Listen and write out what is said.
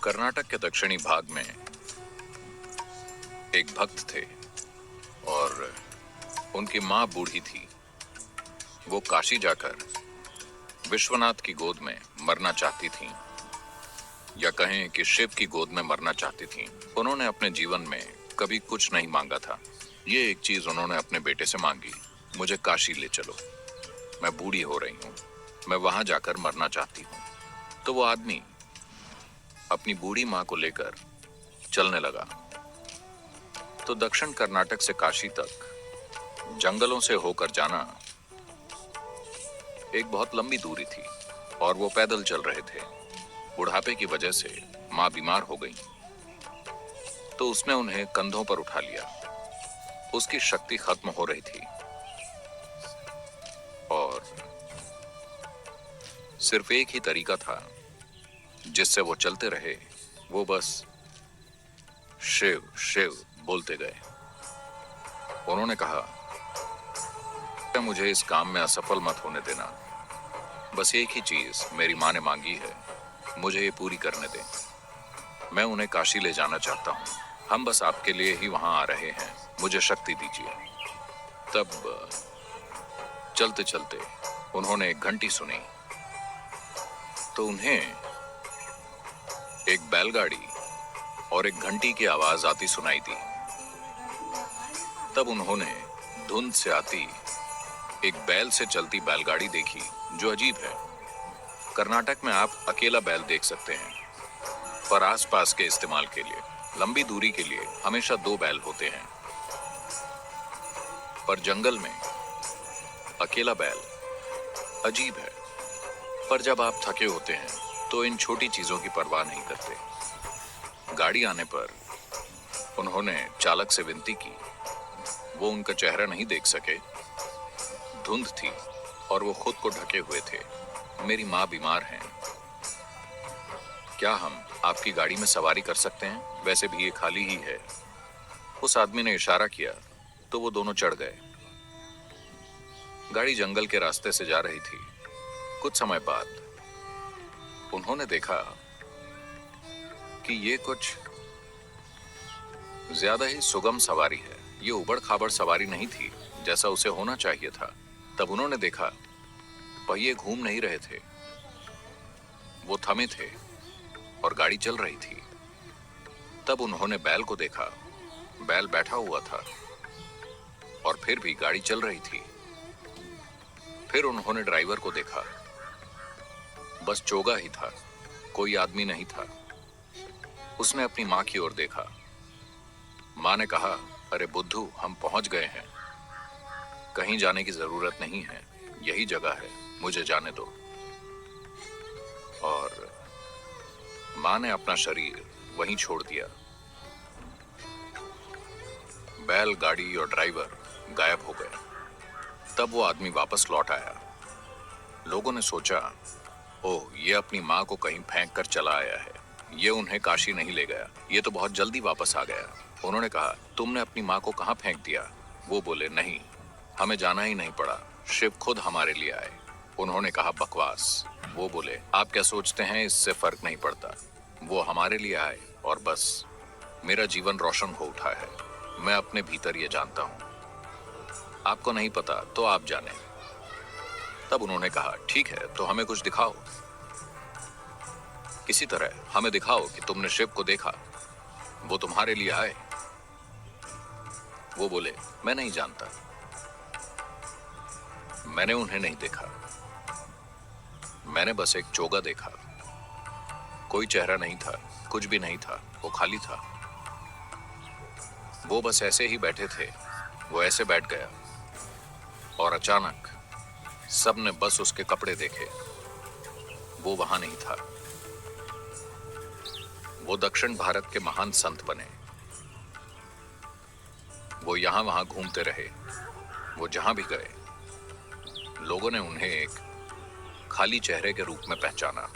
कर्नाटक के दक्षिणी भाग में एक भक्त थे और उनकी मां बूढ़ी थी। वो काशी जाकर विश्वनाथ की गोद में मरना चाहती थीं, या कहें कि शिव की गोद में मरना चाहती थीं। उन्होंने अपने जीवन में कभी कुछ नहीं मांगा था। ये एक चीज उन्होंने अपने बेटे से मांगी, मुझे काशी ले चलो, मैं बूढ़ी हो रही हूं, मैं वहां जाकर मरना चाहती हूं। तो वो आदमी अपनी बूढ़ी मां को लेकर चलने लगा। तो दक्षिण कर्नाटक से काशी तक जंगलों से होकर जाना एक बहुत लंबी दूरी थी और वो पैदल चल रहे थे। बुढ़ापे की वजह से मां बीमार हो गई, तो उसने उन्हें कंधों पर उठा लिया। उसकी शक्ति खत्म हो रही थी और सिर्फ एक ही तरीका था जिससे वो चलते रहे, वो बस शिव शिव बोलते गए। उन्होंने कहा, मुझे इस काम में असफल मत होने देना। बस एक ही चीज मेरी मां ने मांगी है, मुझे ये पूरी करने दें। मैं उन्हें काशी ले जाना चाहता हूं, हम बस आपके लिए ही वहां आ रहे हैं, मुझे शक्ति दीजिए। तब चलते चलते उन्होंने एक घंटी सुनी, तो उन्हें एक बैलगाड़ी और एक घंटी की आवाज आती सुनाई दी। तब उन्होंने धुंध से आती एक बैल से चलती बैलगाड़ी देखी, जो अजीब है। कर्नाटक में आप अकेला बैल देख सकते हैं, पर आसपास के इस्तेमाल के लिए लंबी दूरी के लिए हमेशा दो बैल होते हैं। पर जंगल में अकेला बैल अजीब है। पर जब आप थके होते हैं तो इन छोटी चीजों की परवाह नहीं करते। गाड़ी आने पर उन्होंने चालक से विनती की। वो उनका चेहरा नहीं देख सके, धुंध थी और वो खुद को ढके हुए थे। मेरी मां बीमार हैं, क्या हम आपकी गाड़ी में सवारी कर सकते हैं? वैसे भी ये खाली ही है। उस आदमी ने इशारा किया तो वो दोनों चढ़ गए। गाड़ी जंगल के रास्ते से जा रही थी। कुछ समय बाद उन्होंने देखा कि ये कुछ ज्यादा ही सुगम सवारी है। ये उबड़ खाबड़ सवारी नहीं थी जैसा उसे होना चाहिए था। तब उन्होंने देखा पहिए घूम नहीं रहे थे, वो थमे थे और गाड़ी चल रही थी। तब उन्होंने बैल को देखा, बैल बैठा हुआ था और फिर भी गाड़ी चल रही थी। फिर उन्होंने ड्राइवर को देखा, बस चोगा ही था, कोई आदमी नहीं था। उसने अपनी मां की ओर देखा। मां ने कहा, अरे बुद्धू, हम पहुंच गए हैं, कहीं जाने की जरूरत नहीं है, यही जगह है, मुझे जाने दो। और मां ने अपना शरीर वहीं छोड़ दिया। बैल, गाड़ी और ड्राइवर गायब हो गए। तब वो आदमी वापस लौट आया। लोगों ने सोचा, ओह, ये अपनी मां को कहीं फेंक कर चला आया है, ये उन्हें काशी नहीं ले गया, ये तो बहुत जल्दी वापस आ गया। उन्होंने कहा, तुमने अपनी मां को कहां फेंक दिया? वो बोले, नहीं, हमें जाना ही नहीं पड़ा, शिव खुद हमारे लिए आए। उन्होंने कहा, बकवास। वो बोले, आप क्या सोचते हैं, इससे फर्क नहीं पड़ता, वो हमारे लिए आए और बस मेरा जीवन रोशन हो उठा है। मैं अपने भीतर ये जानता हूं, आपको नहीं पता तो आप जाने। तब उन्होंने कहा, ठीक है, तो हमें कुछ दिखाओ, किसी तरह हमें दिखाओ कि तुमने शिव को देखा, वो तुम्हारे लिए आए। वो बोले, मैं नहीं जानता, मैंने उन्हें नहीं देखा, मैंने बस एक चोगा देखा, कोई चेहरा नहीं था, कुछ भी नहीं था, वो खाली था। वो बस ऐसे ही बैठे थे। वो ऐसे बैठ गया और अचानक सबने बस उसके कपड़े देखे, वो वहां नहीं था। वो दक्षिण भारत के महान संत बने। वो यहां वहां घूमते रहे। वो जहां भी गए, लोगों ने उन्हें एक खाली चेहरे के रूप में पहचाना।